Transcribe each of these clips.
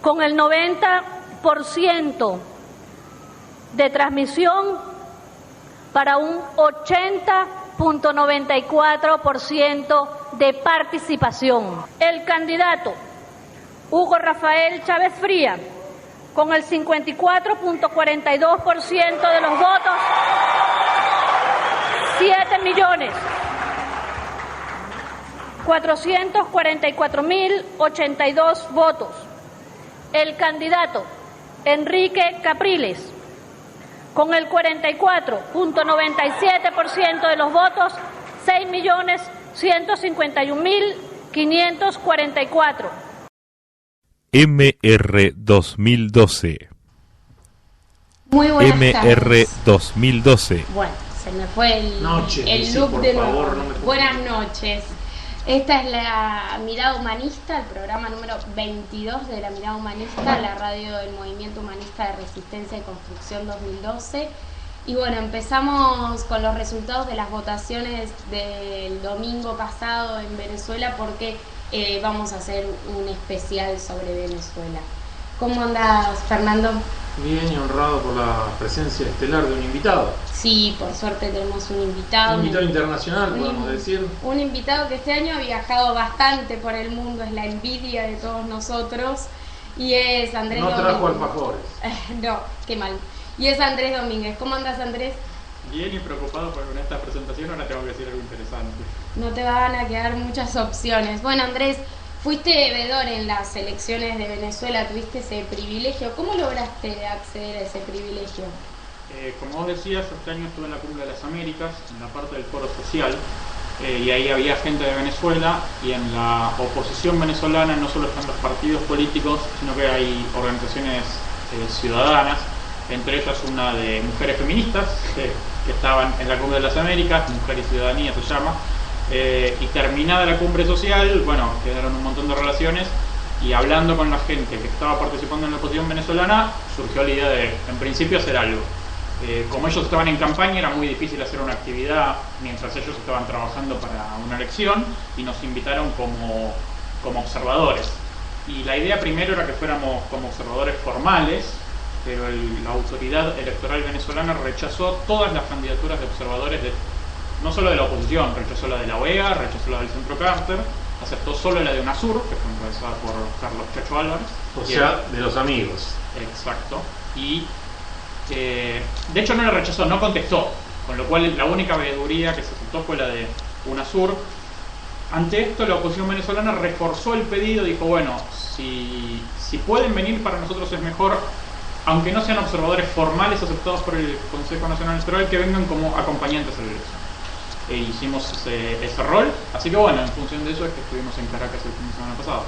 con el 90% de transmisión para un 80.94% de participación. El candidato Hugo Rafael Chávez Fría, con el 54.42% de los votos, 7.444.082 votos. El candidato Enrique Capriles, con el 44.97% de los votos, 6.151.544. MR 2012. Muy buenas MR tardes. 2012. Bueno, se me fue el look por de favor, nuevo. no me Buenas noches. Esta es la Mirada Humanista, el programa número 22 de la Mirada Humanista, la radio del Movimiento Humanista de Resistencia y Construcción 2012. Y bueno, empezamos con los resultados de las votaciones del domingo pasado en Venezuela, porque vamos a hacer un especial sobre Venezuela. ¿Cómo andás, Fernando? Bien, y honrado por la presencia estelar de un invitado. Sí, por suerte tenemos un invitado. Un invitado internacional, podemos decir. Un invitado que este año ha viajado bastante por el mundo, es la envidia de todos nosotros. Y es Andrés No Domínguez. trajo alfajores. No, qué mal. Y es Andrés Domínguez. ¿Cómo andas, Andrés? Bien y preocupado porque con esta presentación ahora tengo que decir algo interesante. No te van a quedar muchas opciones. Bueno, Andrés, fuiste veedor en las elecciones de Venezuela, tuviste ese privilegio. ¿Cómo lograste acceder a ese privilegio? Como vos decías, yo este año estuve en la Cumbre de las Américas, en la parte del foro social, y ahí había gente de Venezuela, y en la oposición venezolana no solo están los partidos políticos, sino que hay organizaciones ciudadanas, entre ellas una de mujeres feministas, que estaban en la Cumbre de las Américas, Mujer y Ciudadanía se llama, y terminada la cumbre social, bueno, quedaron un montón de relaciones, y hablando con la gente que estaba participando en la oposición venezolana, surgió la idea de, en principio, hacer algo. Como ellos estaban en campaña, era muy difícil hacer una actividad mientras ellos estaban trabajando para una elección, y nos invitaron como observadores. Y la idea primero era que fuéramos como observadores formales, pero la autoridad electoral venezolana rechazó todas las candidaturas de observadores, no solo de la oposición, rechazó la de la OEA, rechazó la del Centro Carter, aceptó solo la de UNASUR, que fue encabezada por Carlos Chacho Álvarez. O sea, de los amigos. Exacto. Y de hecho no la rechazó, no contestó, con lo cual la única veeduría que se aceptó fue la de UNASUR. Ante esto, la oposición venezolana reforzó el pedido, dijo, bueno, si pueden venir, para nosotros es mejor, aunque no sean observadores formales aceptados por el Consejo Nacional Electoral, que vengan como acompañantes a la elección. Hicimos ese rol, así que bueno, en función de eso es que estuvimos en Caracas el fin de semana pasado.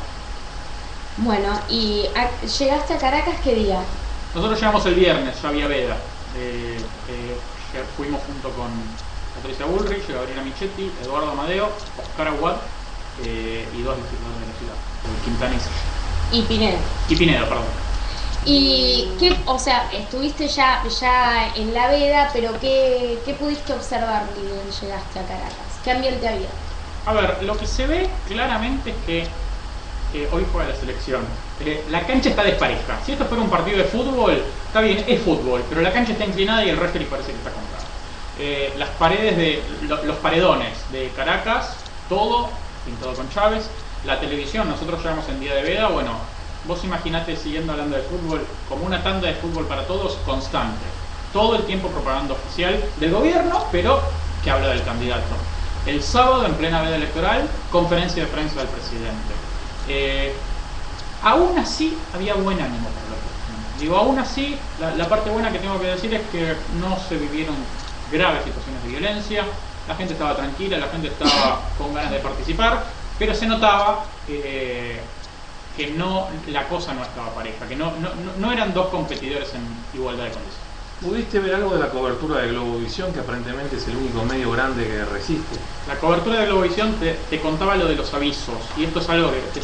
Bueno, ¿y llegaste a Caracas qué día? Nosotros llegamos el viernes, ya había veda. Fuimos junto con Patricia Bullrich, Gabriela Michetti, Eduardo Amadeo, Oscar Aguad y dos legisladores de la ciudad, Quintana y Pinedo. Y Pinedo, perdón. ¿Y qué, o sea, estuviste ya en la veda, pero qué pudiste observar cuando llegaste a Caracas? ¿Qué ambiente había? A ver, lo que se ve claramente es que hoy juega la selección. La cancha está despareja. Si esto fuera un partido de fútbol, está bien, es fútbol, pero la cancha está inclinada y el referee parece que está comprado. Las paredes los paredones de Caracas, todo pintado con Chávez. La televisión, nosotros llegamos en día de veda, bueno, vos imaginate, siguiendo hablando de fútbol, como una tanda de fútbol para todos constante. Todo el tiempo propaganda oficial del gobierno, pero que habla del candidato. El sábado, en plena veda electoral, conferencia de prensa del presidente. Aún así, había buen ánimo para la oposición. Digo, aún así, la parte buena que tengo que decir es que no se vivieron graves situaciones de violencia, la gente estaba tranquila, la gente estaba con ganas de participar, pero se notaba que la cosa no estaba pareja, que no eran dos competidores en igualdad de condiciones. ¿Pudiste ver algo de la cobertura de Globovisión, que aparentemente es el único medio grande que resiste? La cobertura de Globovisión te contaba lo de los avisos, y esto es algo que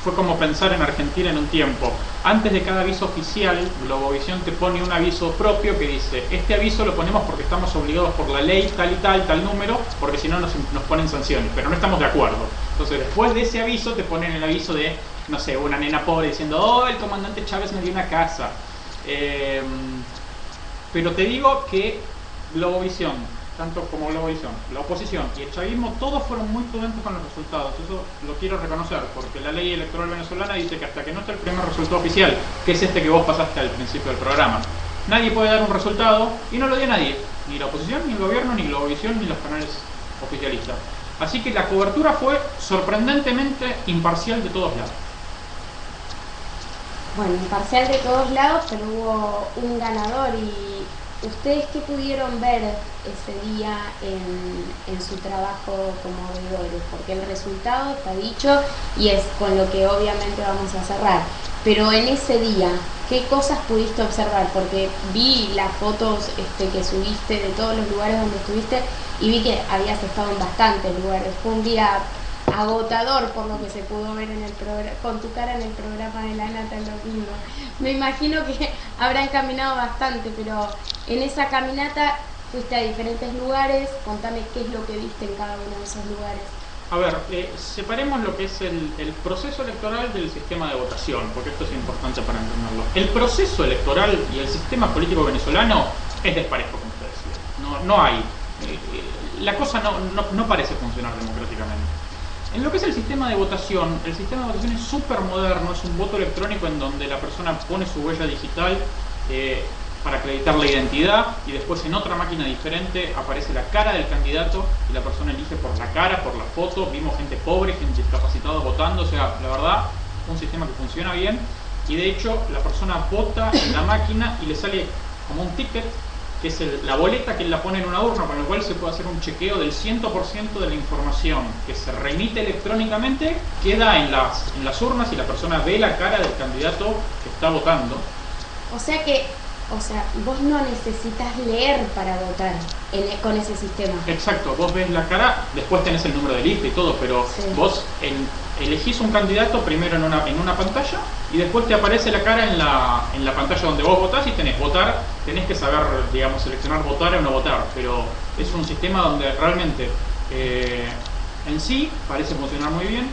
fue como pensar en Argentina en un tiempo. Antes de cada aviso oficial, Globovisión te pone un aviso propio que dice, este aviso lo ponemos porque estamos obligados por la ley tal y tal número, porque si no nos ponen sanciones, pero no estamos de acuerdo. Entonces después de ese aviso te ponen el aviso de no sé, una nena pobre diciendo, oh, el comandante Chávez me dio una casa. Pero te digo que Globovisión, tanto como Globovisión, la oposición y el chavismo, todos fueron muy prudentes con los resultados. Eso lo quiero reconocer, porque la ley electoral venezolana dice que hasta que no esté el primer resultado oficial, que es este que vos pasaste al principio del programa, nadie puede dar un resultado, y no lo dio nadie, ni la oposición, ni el gobierno, ni Globovisión, ni los canales oficialistas. Así que la cobertura fue sorprendentemente imparcial de todos lados. Bueno, imparcial de todos lados, pero hubo un ganador. ¿Y ustedes qué pudieron ver ese día en su trabajo como veedores? Porque el resultado está dicho y es con lo que obviamente vamos a cerrar. Pero en ese día, ¿qué cosas pudiste observar? Porque vi las fotos que subiste de todos los lugares donde estuviste y vi que habías estado en bastantes lugares. Fue un día agotador por lo que se pudo ver en el con tu cara en el programa de La Nata el domingo. Me imagino que habrán caminado bastante, pero en esa caminata fuiste a diferentes lugares. Contame qué es lo que viste en cada uno de esos lugares. A ver, separemos lo que es el proceso electoral del sistema de votación, porque esto es importante para entenderlo. El proceso electoral y el sistema político venezolano es desparejo, como usted decía. No hay. La cosa no parece funcionar democráticamente. En lo que es el sistema de votación es súper moderno, es un voto electrónico en donde la persona pone su huella digital para acreditar la identidad y después en otra máquina diferente aparece la cara del candidato y la persona elige por la cara, por la foto. Vimos gente pobre, gente discapacitada votando, o sea, la verdad, un sistema que funciona bien y de hecho la persona vota en la máquina y le sale como un ticket, que es la boleta que él la pone en una urna, con lo cual se puede hacer un chequeo del 100% de la información que se remite electrónicamente, queda en las urnas y la persona ve la cara del candidato que está votando. O sea, vos no necesitas leer para votar con ese sistema. Exacto, vos ves la cara, después tenés el número de lista y todo, pero sí. Vos elegís un candidato primero en una pantalla y después te aparece la cara en la pantalla donde vos votás y tenés que saber, digamos, seleccionar votar o no votar, pero es un sistema donde realmente en sí parece funcionar muy bien.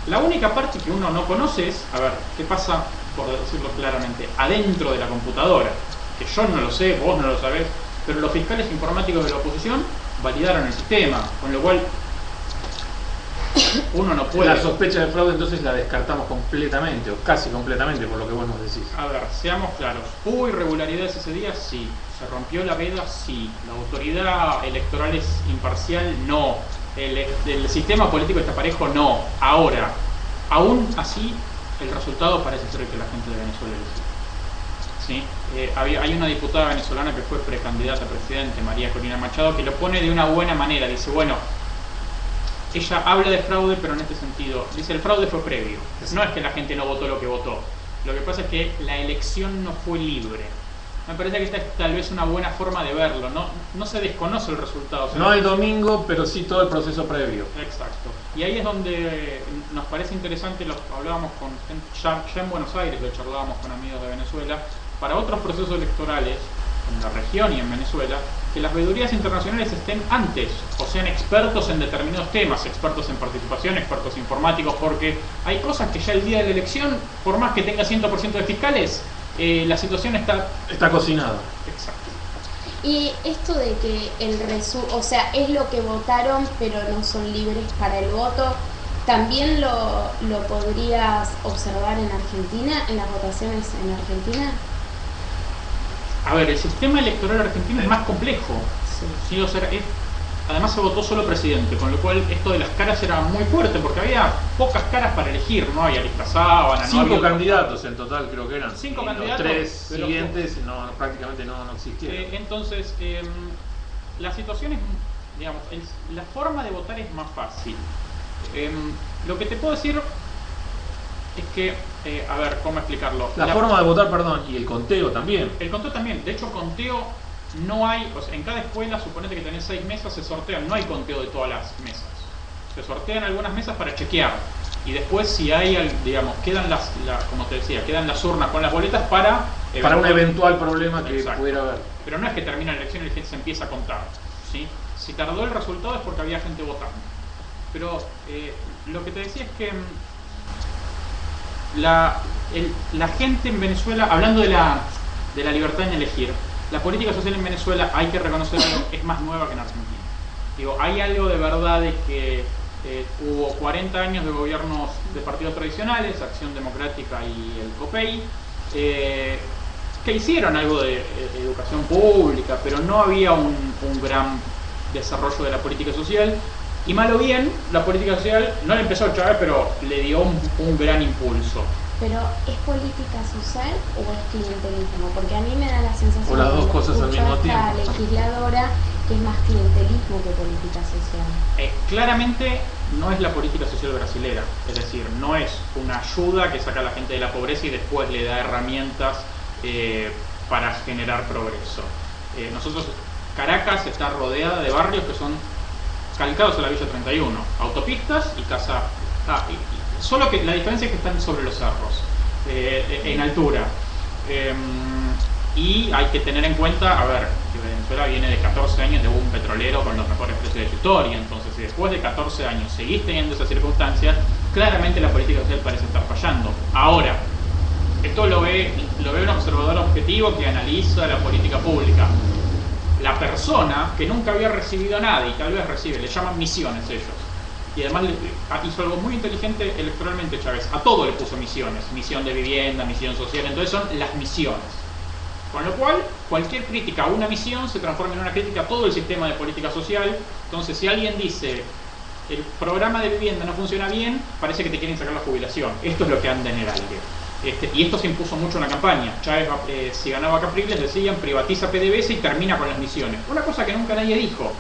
La única parte que uno no conoce es, a ver, ¿qué pasa, por decirlo claramente, adentro de la computadora? Que yo no lo sé, vos no lo sabés, pero los fiscales informáticos de la oposición validaron el sistema, con lo cual uno no puede... La sospecha de fraude entonces la descartamos completamente, o casi completamente, por lo que vos nos decís. A ver, seamos claros, ¿hubo irregularidades ese día? Sí. ¿Se rompió la veda? Sí. ¿La autoridad electoral es imparcial? No. ¿El sistema político está parejo? No. Ahora, aún así, el resultado parece ser el que la gente de Venezuela eligió. ¿Sí? Hay una diputada venezolana que fue precandidata a presidente, María Corina Machado, que lo pone de una buena manera. Dice, bueno, ella habla de fraude, pero en este sentido, dice, el fraude fue previo. No es que la gente no votó lo que votó. Lo que pasa es que la elección no fue libre. Me parece que esta es tal vez una buena forma de verlo. No se desconoce el resultado. No el domingo, pero sí todo el proceso previo. Exacto. Y ahí es donde nos parece interesante, lo hablábamos con ya en Buenos Aires, lo charlábamos con amigos de Venezuela, para otros procesos electorales en la región y en Venezuela, que las veedurías internacionales estén antes, o sean expertos en determinados temas, expertos en participación, expertos informáticos, porque hay cosas que ya el día de la elección, por más que tenga 100% de fiscales, la situación está cocinada. Exacto. Y esto de que o sea, es lo que votaron, pero no son libres para el voto, ¿también lo podrías observar en Argentina, en las votaciones en Argentina? A ver, el sistema electoral argentino es más complejo. Sí, o sea, además se votó solo presidente, con lo cual esto de las caras era muy fuerte, porque había pocas caras para elegir, no había lista sábana, 5 candidatos en total creo que eran. 5 candidatos. Los 3 siguientes prácticamente no existieron. Entonces, la situación es, digamos, la forma de votar es más fácil. Lo que te puedo decir es que, a ver, ¿cómo explicarlo? La forma de votar, perdón, y el conteo también. El conteo también, de hecho conteo no hay, o sea, en cada escuela, suponete que tenés 6 mesas, se sortean, no hay conteo de todas las mesas. Se sortean algunas mesas para chequear. Y después si hay, digamos, quedan como te decía, quedan las urnas con las boletas para un eventual problema que Exacto. pudiera haber. Pero no es que termina la elección y se empieza a contar, ¿sí? Si tardó el resultado es porque había gente votando. Pero lo que te decía es que la gente en Venezuela, hablando de la libertad en elegir, la política social en Venezuela, hay que reconocer algo, es más nueva que en Argentina. Digo, hay algo de verdad de que hubo 40 años de gobiernos de partidos tradicionales, Acción Democrática y el COPEI, que hicieron algo de educación pública, pero no había un gran desarrollo de la política social. Y mal o bien, la política social no le empezó Chávez, pero le dio un gran impulso. Pero ¿es política social o es clientelismo? Porque a mí me da la sensación o las dos cosas al mismo tiempo. La legisladora que es más clientelismo que política social. Claramente no es la política social brasilera, es decir, no es una ayuda que saca a la gente de la pobreza y después le da herramientas para generar progreso. Caracas está rodeada de barrios que son calcados a la Villa 31, autopistas y casa. Solo que la diferencia es que están sobre los cerros, en altura. Y hay que tener en cuenta, que Venezuela viene de 14 años de un petrolero con los mejores precios de su historia. Entonces, si después de 14 años seguís teniendo esas circunstancias, claramente la política social parece estar fallando. Ahora, esto lo ve un observador objetivo que analiza la política pública. La persona que nunca había recibido nada y tal vez recibe, le llaman misiones ellos. Y además hizo algo muy inteligente electoralmente Chávez. A todo le puso misiones. Misión de vivienda, misión social. Entonces son las misiones. Con lo cual, cualquier crítica a una misión se transforma en una crítica a todo el sistema de política social. Entonces, si alguien dice el programa de vivienda no funciona bien, parece que te quieren sacar la jubilación. Esto es lo que anda en el aire. Y esto se impuso mucho en la campaña. Chávez, si ganaba Capriles, decían privatiza PDVSA y termina con las misiones. Una cosa que nunca nadie dijo.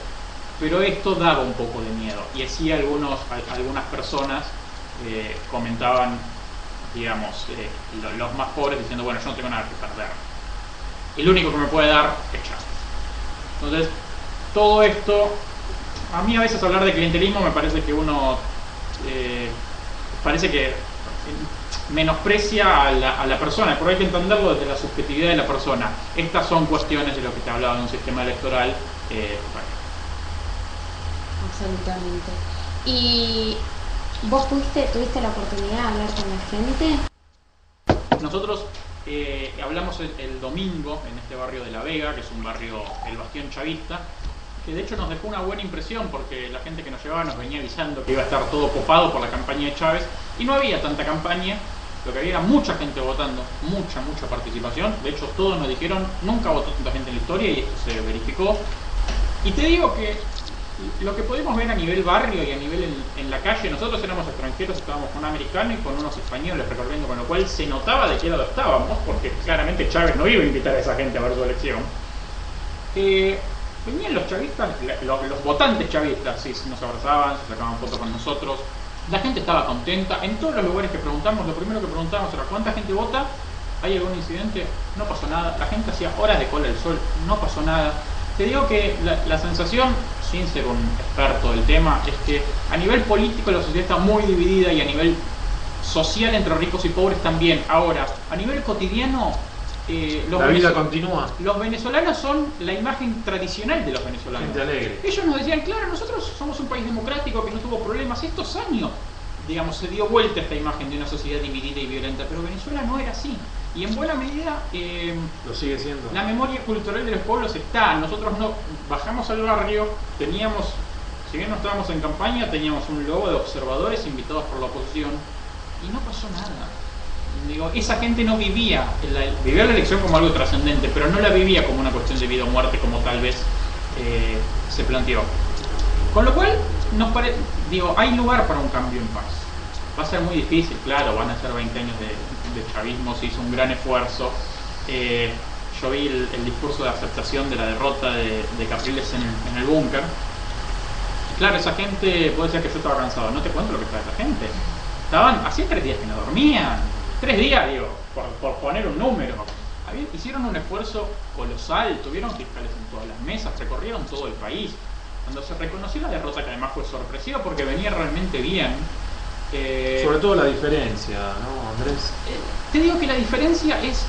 Pero esto daba un poco de miedo. Y así algunas personas comentaban, digamos, los más pobres diciendo, bueno, yo no tengo nada que perder. El único que me puede dar es Chávez. Entonces, todo esto, a mí a veces hablar de clientelismo me parece que uno parece que menosprecia a la persona, pero hay que entenderlo desde la subjetividad de la persona. Estas son cuestiones de lo que te hablaba de un sistema electoral. Absolutamente. ¿Y vos tuviste la oportunidad de hablar con la gente? Nosotros hablamos el domingo en este barrio de La Vega, que es un barrio, el bastión chavista, que de hecho nos dejó una buena impresión porque la gente que nos llevaba nos venía avisando que iba a estar todo copado por la campaña de Chávez y no había tanta campaña, lo que había era mucha gente votando, mucha participación. De hecho todos nos dijeron, nunca votó tanta gente en la historia y esto se verificó. Y te digo que lo que podemos ver a nivel barrio y a nivel en la calle, nosotros éramos extranjeros, estábamos con un americano y con unos españoles recorriendo, con lo cual se notaba de qué lado estábamos, porque claramente Chávez no iba a invitar a esa gente a ver su elección. Venían los chavistas, los votantes chavistas, sí, nos abrazaban, se sacaban fotos con nosotros, la gente estaba contenta. En todos los lugares que preguntamos, lo primero que preguntamos era ¿cuánta gente vota? ¿Hay algún incidente? No pasó nada. La gente hacía horas de cola al sol, no pasó nada. Te digo que la sensación, sin ser un experto del tema, es que a nivel político la sociedad está muy dividida y a nivel social entre ricos y pobres también. Ahora, a nivel cotidiano, la vida continúa. Los venezolanos son la imagen tradicional de los venezolanos. Gente alegre. Ellos nos decían, claro, nosotros somos un país democrático que no tuvo problemas. Estos años, digamos, se dio vuelta esta imagen de una sociedad dividida y violenta, pero Venezuela no era así. Y en buena medida lo sigue siendo. La memoria cultural de los pueblos está. Nosotros no bajamos al barrio, teníamos, si bien no estábamos en campaña, teníamos un logo de observadores invitados por la oposición y no pasó nada. Digo, esa gente no vivía la elección como algo trascendente, pero no la vivía como una cuestión de vida o muerte como tal vez se planteó. Con lo cual, hay lugar para un cambio en paz. Va a ser muy difícil, claro, van a ser 20 años de chavismo, se hizo un gran esfuerzo. Yo vi el discurso de aceptación de la derrota de Capriles en el búnker. Claro, esa gente, vos decías que yo estaba cansado, no te cuento lo que estaba esa gente. Hacía 3 días que no dormían. 3 días, digo, por poner un número. Hicieron un esfuerzo colosal, tuvieron fiscales en todas las mesas, recorrieron todo el país. Cuando se reconoció la derrota, que además fue sorpresiva porque venía realmente bien. Sobre todo la diferencia, ¿no, Andrés? Te digo que la diferencia es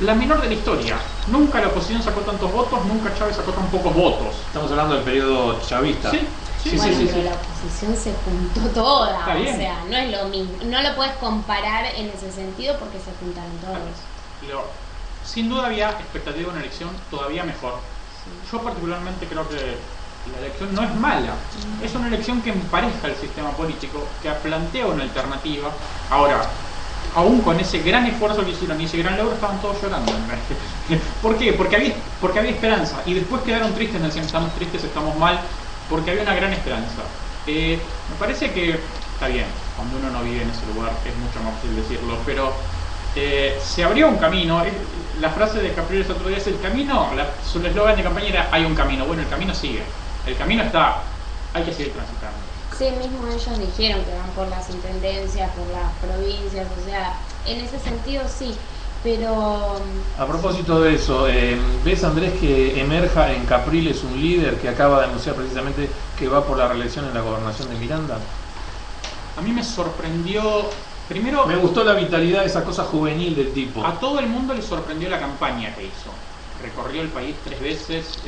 la menor de la historia. Nunca la oposición sacó tantos votos, nunca Chávez sacó tan pocos votos. Estamos hablando del periodo chavista. Sí. Sí, bueno, sí, pero sí. la oposición se juntó toda, Está bien. o sea, no es lo mismo, no lo puedes comparar en ese sentido porque se juntaron todos. Sin duda había expectativa de una elección todavía mejor. Yo particularmente creo que la elección no es mala, es una elección que empareja el sistema político, que plantea una alternativa. Ahora, aún con ese gran esfuerzo que hicieron y ese gran logro, estaban todos llorando. ¿Por qué? Porque había esperanza, y después quedaron tristes, decían estamos tristes, estamos mal, porque había una gran esperanza. Me parece que está bien, cuando uno no vive en ese lugar es mucho más fácil decirlo, pero se abrió un camino. La frase de Capriles otro día es el camino, su eslogan de campaña era hay un camino. Bueno, el camino sigue, el camino está, hay que seguir transitando. Sí, mismo ellos dijeron que van por las intendencias, por las provincias, o sea, en ese sentido sí, pero... A propósito de eso, ¿ves, Andrés, que emerja en Capriles un líder que acaba de anunciar precisamente que va por la reelección en la gobernación de Miranda? A mí me sorprendió, primero, Me gustó la vitalidad, esa cosa juvenil del tipo. a todo el mundo le sorprendió la campaña que hizo. Recorrió el país 3 veces,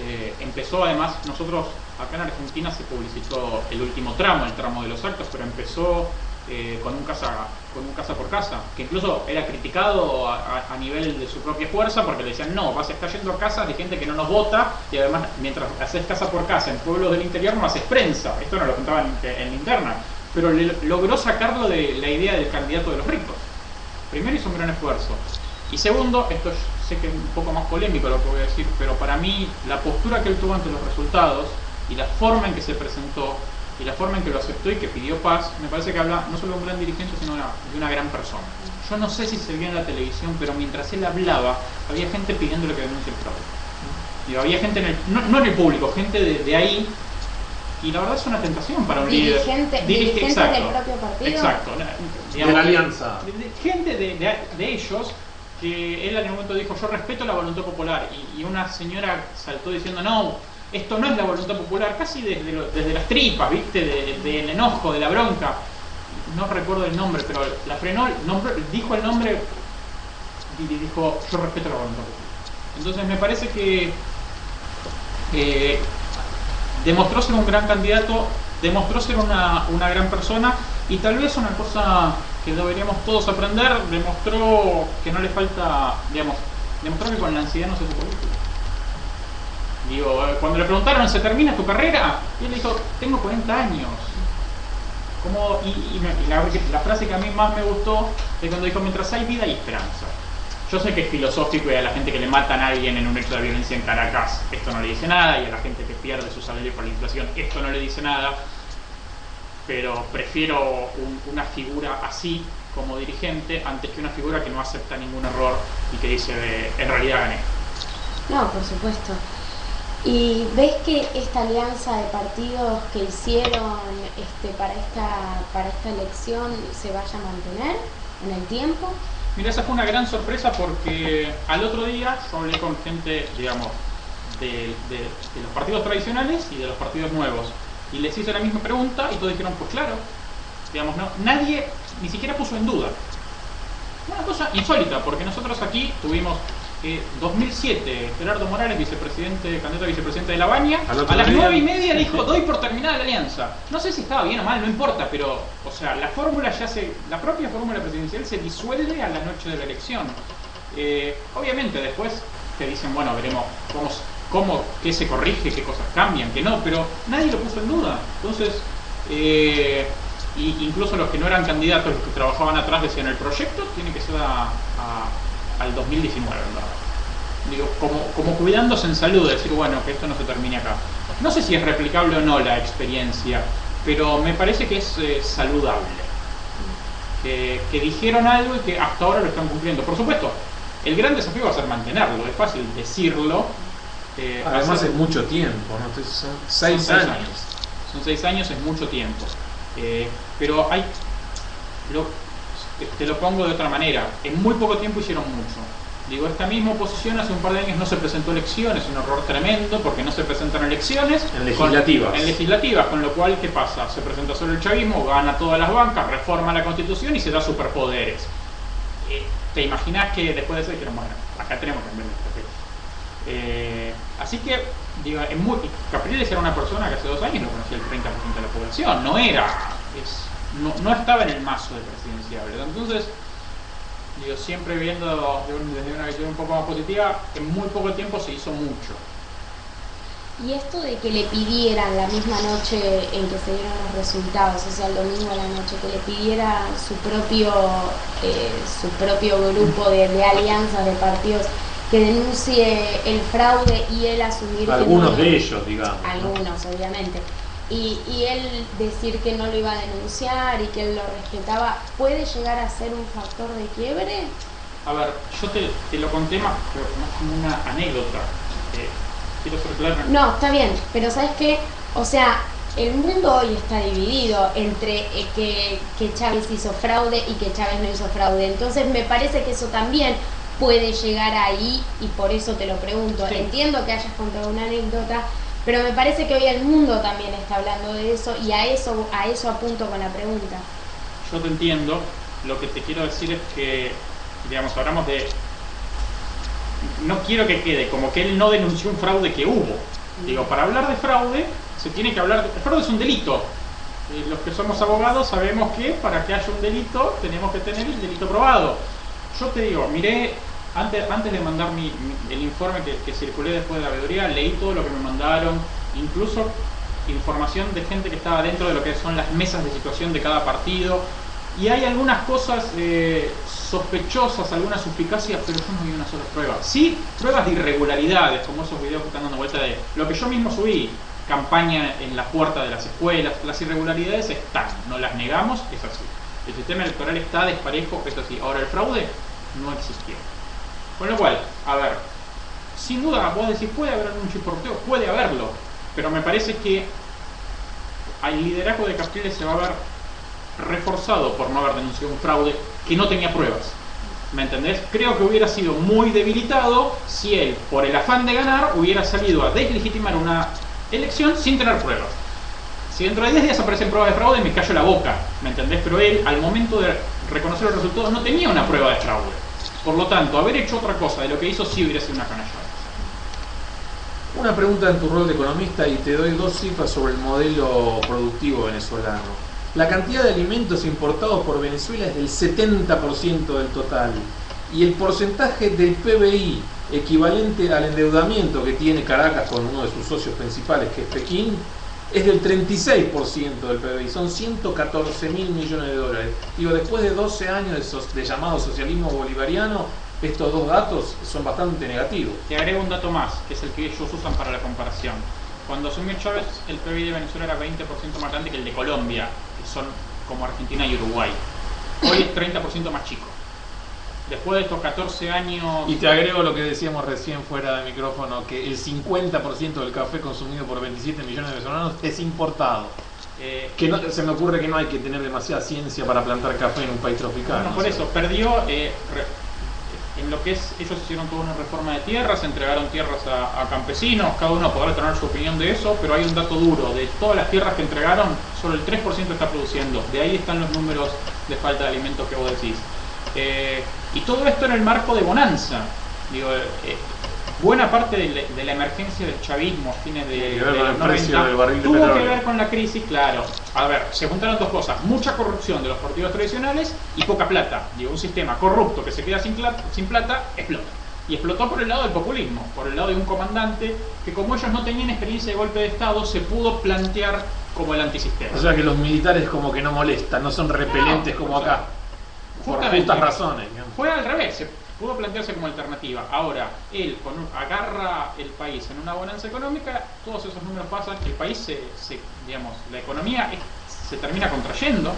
empezó además, nosotros acá en Argentina se publicitó el último tramo, el tramo de los actos, pero empezó con un casa por casa, que incluso era criticado a nivel de su propia fuerza, porque le decían, no, vas a estar yendo a casas de gente que no nos vota, y además mientras haces casa por casa en pueblos del interior no haces prensa. Esto no lo contaban en la interna, pero logró sacarlo de la idea del candidato de los ricos. Primero hizo un gran esfuerzo, y segundo, esto sé que es un poco más polémico lo que voy a decir, pero para mí la postura que él tuvo ante los resultados y la forma en que se presentó y la forma en que lo aceptó y que pidió paz, me parece que habla no solo de un gran dirigente, sino de una gran persona. Yo no sé si se vio en la televisión, pero mientras él hablaba, había gente pidiéndole que denuncie el fraude. Digo, había gente, no en el público, gente de ahí, y la verdad es una tentación para un líder. Dirigentes Exacto, del propio partido. Exacto. De la alianza. Gente de ellos, que él en un momento dijo, yo respeto la voluntad popular, y una señora saltó diciendo, no, esto no es la voluntad popular, casi desde las tripas, ¿viste? Del enojo, de la bronca. No recuerdo el nombre, pero la frenó, dijo el nombre y dijo, yo respeto la voluntad popular. Entonces me parece que demostró ser un gran candidato, demostró ser una gran persona, y tal vez una cosa que deberíamos todos aprender, demostró que no le falta, demostró que con la ansiedad no se hace política. Digo, cuando le preguntaron, ¿se termina tu carrera? Y él dijo, tengo 40 años. La frase que a mí más me gustó es cuando dijo, mientras hay vida hay esperanza. Yo sé que es filosófico, y a la gente que le matan a alguien en un hecho de violencia en Caracas esto no le dice nada, y a la gente que pierde su salario por la inflación esto no le dice nada, pero prefiero una figura así como dirigente antes que una figura que no acepta ningún error y que dice, en realidad gané. No, por supuesto. ¿Y ves que esta alianza de partidos que hicieron para esta elección se vaya a mantener en el tiempo? Mira, esa fue una gran sorpresa, porque al otro día yo hablé con gente, digamos, de los partidos tradicionales y de los partidos nuevos, y les hice la misma pregunta y todos dijeron, pues claro, digamos, no, nadie ni siquiera puso en duda. Una cosa insólita, porque nosotros aquí tuvimos 2007, Gerardo Morales, candidato a vicepresidente de La Baña, a las 9:30 dijo, doy por terminada la alianza. No sé si estaba bien o mal, no importa, pero, o sea, la propia fórmula presidencial se disuelve a la noche de la elección. Obviamente después te dicen, bueno, veremos qué se corrige, qué cosas cambian, qué no, pero nadie lo puso en duda. Entonces, incluso los que no eran candidatos, los que trabajaban atrás, decían, el proyecto tiene que ser al 2019, ¿verdad? Digo, como cuidándose en salud, decir, bueno, que esto no se termine acá. No sé si es replicable o no la experiencia, pero me parece que es saludable. Que dijeron algo y que hasta ahora lo están cumpliendo. Por supuesto, el gran desafío va a ser mantenerlo, es fácil decirlo. Además es mucho tiempo, ¿no? Son 6 años. Son 6 años, es mucho tiempo. Pero te lo pongo de otra manera, en muy poco tiempo hicieron mucho. Digo, esta misma oposición hace un par de años no se presentó elecciones, un error tremendo, porque no se presentan elecciones en legislativas, con lo cual, ¿qué pasa? Se presenta solo el chavismo, gana todas las bancas, reforma la constitución y se da superpoderes. ¿Te imaginas que después de eso dijeron, bueno, acá tenemos que cambiar la estrategia? Así que, digo, Capriles era una persona que hace 2 años lo conocía el 30% de la población, no estaba en el mazo de presidenciables. Entonces, digo, siempre viendo desde una visión un poco más positiva, en muy poco tiempo se hizo mucho. Y esto de que le pidieran la misma noche en que se dieron los resultados, o sea, el domingo a la noche, que le pidiera su propio grupo de alianzas de partidos que denuncie el fraude y él asumir algunos de ellos, digamos, algunos, obviamente, y él decir que no lo iba a denunciar y que él lo respetaba, ¿puede llegar a ser un factor de quiebre? A ver, yo te lo conté más como una anécdota. Quiero ser claro. No, está bien, pero ¿sabes qué? O sea, el mundo hoy está dividido entre que Chávez hizo fraude y que Chávez no hizo fraude. Entonces me parece que eso también puede llegar ahí, y por eso te lo pregunto. Sí. Entiendo que hayas contado una anécdota, pero me parece que hoy el mundo también está hablando de eso, y a eso apunto con la pregunta. Yo te entiendo. Lo que te quiero decir es que, digamos, hablamos de... No quiero que quede como que él no denunció un fraude que hubo. Digo, para hablar de fraude, se tiene que hablar... El fraude es un delito. Los que somos abogados sabemos que para que haya un delito tenemos que tener el delito probado. Yo te digo, miré, antes de mandar el informe que circulé después de la veeduría, leí todo lo que me mandaron, incluso información de gente que estaba dentro de lo que son las mesas de situación de cada partido. Y hay algunas cosas sospechosas, algunas suspicacias, pero yo no vi una sola prueba. Sí, pruebas de irregularidades, como esos videos que están dando vuelta de lo que yo mismo subí, campaña en la puerta de las escuelas. Las irregularidades están, no las negamos, es así. El sistema electoral está desparejo, es así. Ahora, el fraude no existió. Con lo cual, a ver, sin duda, vos decís, puede haber un chisporteo, puede haberlo, pero me parece que el liderazgo de Capriles se va a ver reforzado por no haber denunciado un fraude que no tenía pruebas. ¿Me entendés? Creo que hubiera sido muy debilitado si él, por el afán de ganar, hubiera salido a deslegitimar una elección sin tener pruebas. Si dentro de 10 días aparecen pruebas de fraude, me callo la boca, ¿me entendés? Pero él, al momento de reconocer los resultados, no tenía una prueba de fraude. Por lo tanto, haber hecho otra cosa de lo que hizo sí hubiera sido una canallada. Una pregunta en tu rol de economista, y te doy 2 cifras sobre el modelo productivo venezolano. La cantidad de alimentos importados por Venezuela es del 70% del total, y el porcentaje del PBI equivalente al endeudamiento que tiene Caracas con uno de sus socios principales, que es Pekín, es del 36% del PBI, son 114.000 millones de dólares. Digo, después de 12 años de llamado socialismo bolivariano, estos 2 datos son bastante negativos. Te agrego un dato más, que es el que ellos usan para la comparación. Cuando asumió Chávez, el PBI de Venezuela era 20% más grande que el de Colombia, que son como Argentina y Uruguay. Hoy es 30% más chico. Después de estos 14 años... Y te agrego lo que decíamos recién fuera de micrófono, que el 50% del café consumido por 27 millones de venezolanos es importado. Que no, se me ocurre que no hay que tener demasiada ciencia para plantar café en un país tropical. Bueno, por eso, perdió... en lo que es, ellos hicieron toda una reforma de tierras, entregaron tierras a campesinos, cada uno podrá tener su opinión de eso, pero hay un dato duro: de todas las tierras que entregaron, solo el 3% está produciendo. De ahí están los números de falta de alimentos que vos decís. Y todo esto en el marco de bonanza. Digo, buena parte de la emergencia del chavismo a fines de los 90 tuvo que ver con la crisis, claro. A ver, se juntaron 2 cosas: mucha corrupción de los partidos tradicionales y poca plata. Digo, un sistema corrupto que se queda sin plata, explota. Y explotó por el lado del populismo, por el lado de un comandante que, como ellos no tenían experiencia de golpe de Estado, se pudo plantear como el antisistema. O sea que los militares como que no molestan, no son repelentes como acá. Por justas razones. Fue al revés, se pudo plantearse como alternativa. Ahora, él agarra el país en una bonanza económica, todos esos números pasan, el país digamos, la economía se termina contrayendo.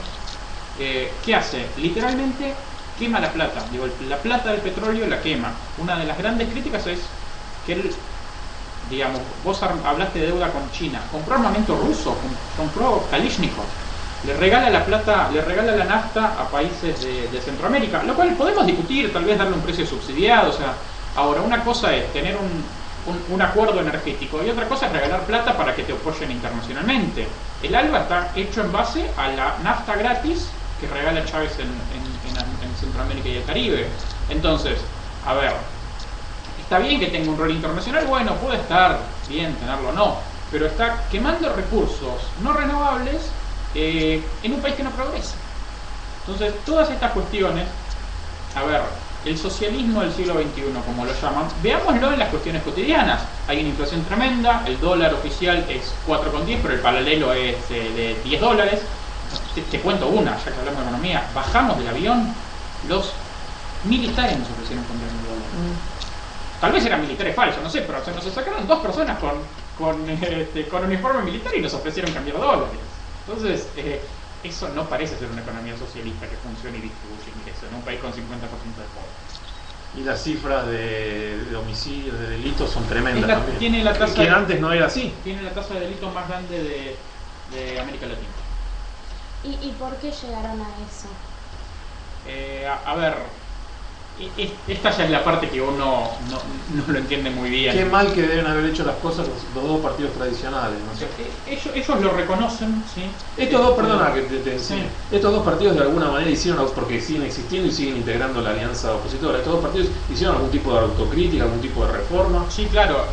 ¿Qué hace? Literalmente quema la plata. Digo, la plata del petróleo la quema. Una de las grandes críticas es que él, digamos, vos hablaste de deuda con China, compró armamento ruso, compró Kalishnikov. Le regala la plata, le regala la nafta a países de Centroamérica, lo cual podemos discutir, tal vez darle un precio subsidiado. O sea, ahora, una cosa es tener un acuerdo energético y otra cosa es regalar plata para que te apoyen internacionalmente. El ALBA está hecho en base a la nafta gratis que regala Chávez en Centroamérica y el Caribe. Entonces, a ver, está bien que tenga un rol internacional, bueno, puede estar bien tenerlo o no, pero está quemando recursos no renovables en un país que no progresa. Entonces, todas estas cuestiones, a ver, el socialismo del siglo XXI, como lo llaman, veámoslo en las cuestiones cotidianas. Hay una inflación tremenda, el dólar oficial es 4,10, pero el paralelo es de $10. Te cuento una, ya que hablamos de economía. Bajamos del avión, los militares nos ofrecieron cambiar el dólar. Tal vez eran militares falsos, no sé, pero se nos sacaron 2 personas con uniforme militar y nos ofrecieron cambiar dólares. Entonces, eso no parece ser una economía socialista que funcione y distribuye ingresos en un país con 50% de pobres. Y las cifras de homicidios, de delitos son tremendas también. Tiene la tasa que antes no era así. Tiene la tasa de delitos más grande de América Latina. ¿Y por qué llegaron a eso? A ver, esta ya es la parte que uno no lo entiende muy bien. Qué mal que deben haber hecho las cosas los dos partidos tradicionales, ¿no sé? Ellos lo reconocen, ¿sí? Estos dos, perdona que te sí. Estos dos partidos de alguna manera hicieron, porque siguen existiendo y siguen integrando la alianza opositora, estos dos partidos hicieron algún tipo de autocrítica, algún tipo de reforma. Sí, claro,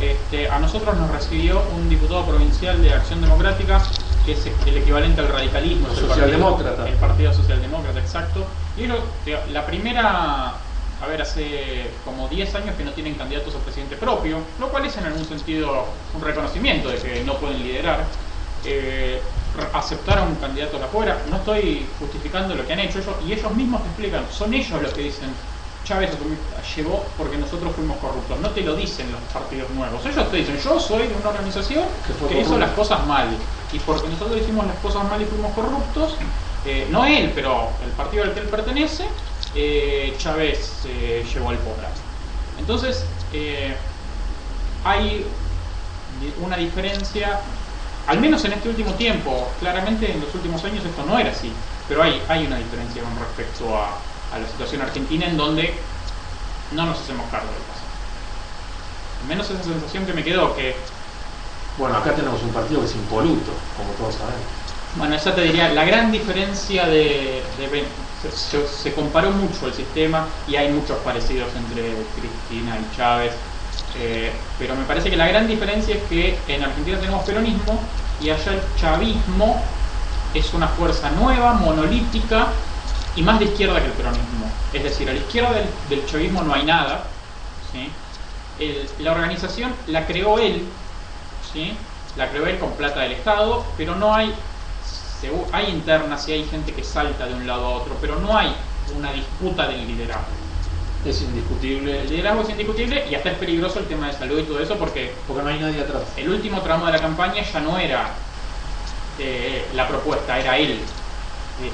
a nosotros nos recibió un diputado provincial de Acción Democrática, que es el equivalente al radicalismo, el socialdemócrata. El Partido Socialdemócrata, exacto. Y ellos, la primera... A ver, hace como 10 años que no tienen candidatos a presidente propio, lo cual es en algún sentido un reconocimiento de que no pueden liderar. Aceptaron candidatos de afuera, no estoy justificando lo que han hecho ellos, y ellos mismos te explican, son ellos los que dicen, Chávez llegó porque nosotros fuimos corruptos, no te lo dicen los partidos nuevos, ellos te dicen, yo soy de una organización que hizo las cosas mal, y porque nosotros hicimos las cosas mal y fuimos corruptos, no él, pero el partido al que él pertenece, Chávez llegó al poder. Entonces hay una diferencia, al menos en este último tiempo. Claramente en los últimos años esto no era así, pero hay una diferencia con respecto a la situación argentina, en donde no nos hacemos cargo del pasado. Al menos esa sensación que me quedó, que bueno, acá tenemos un partido que es impoluto, como todos sabemos. Bueno, esa te diría, la gran diferencia se comparó mucho el sistema y hay muchos parecidos entre Cristina y Chávez, pero me parece que la gran diferencia es que en Argentina tenemos peronismo y allá el chavismo es una fuerza nueva, monolítica y más de izquierda que el peronismo. Es decir, a la izquierda del chavismo no hay nada, ¿sí? La organización la creó él, ¿sí? La creó él con plata del Estado, pero no hay internas y hay gente que salta de un lado a otro, pero no hay una disputa del liderazgo. Es indiscutible. El liderazgo es indiscutible y hasta es peligroso el tema de salud y todo eso, porque no hay nadie atrás. El último tramo de la campaña ya no era la propuesta, era él.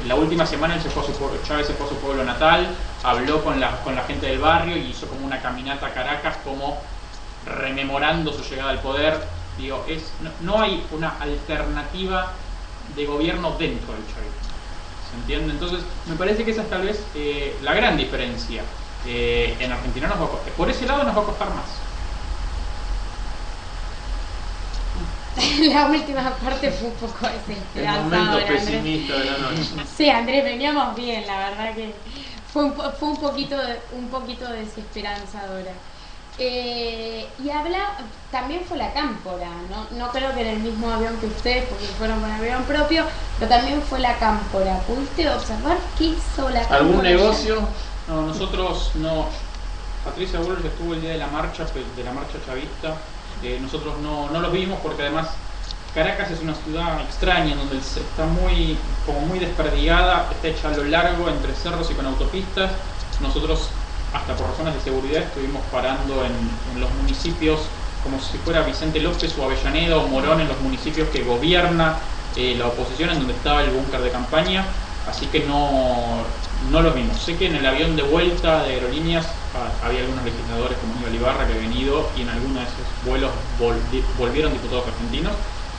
La última semana Chávez se fue a su pueblo natal, habló con la gente del barrio y hizo como una caminata a Caracas, como rememorando su llegada al poder. Digo, no hay una alternativa de gobierno dentro del chavismo, ¿se entiende? Entonces me parece que esa es tal vez la gran diferencia. En Argentina por ese lado nos va a costar más. La última parte fue un poco desesperanzadora. El momento pesimista de la noche. Sí, Andrés, veníamos bien, la verdad que fue un poquito desesperanzadora. Y también fue la cámpora, no creo que en el mismo avión que ustedes, porque fueron con avión propio, pero también fue la cámpora. ¿Pudiste observar qué hizo la cámpora? ¿Algún negocio? No, nosotros no. Patricia Bullrich estuvo el día de la marcha chavista. Nosotros no los vimos porque además Caracas es una ciudad extraña, en donde está muy desperdigada, está hecha a lo largo entre cerros y con autopistas. Nosotros, hasta por razones de seguridad, estuvimos parando en los municipios como si fuera Vicente López o Avellaneda o Morón, en los municipios que gobierna la oposición, en donde estaba el búnker de campaña, así que no los vimos. Sé que en el avión de vuelta de Aerolíneas había algunos legisladores como Aníbal Ibarra que había venido, y en algunos de esos vuelos volvieron diputados argentinos,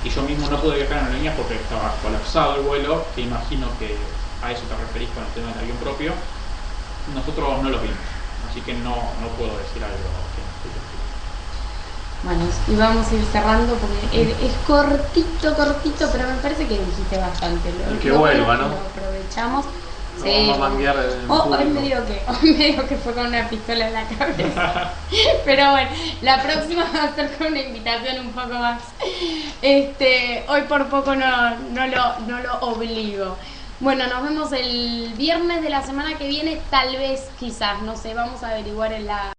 y yo mismo no pude viajar en Aerolíneas porque estaba colapsado el vuelo, que imagino que a eso te referís con el tema del avión propio. Nosotros no los vimos, así que no puedo decir algo que no estoy seguro. Bueno, y vamos a ir cerrando porque es cortito, pero me parece que dijiste bastante. Que vuelva, ¿no? Lo aprovechamos. Sí. Vamos a manguear en Hoy público. hoy medio que fue con una pistola en la cabeza. Pero bueno, la próxima va a ser con una invitación un poco más. Hoy por poco no lo obligo. Bueno, nos vemos el viernes de la semana que viene, tal vez, quizás, no sé, vamos a averiguar en la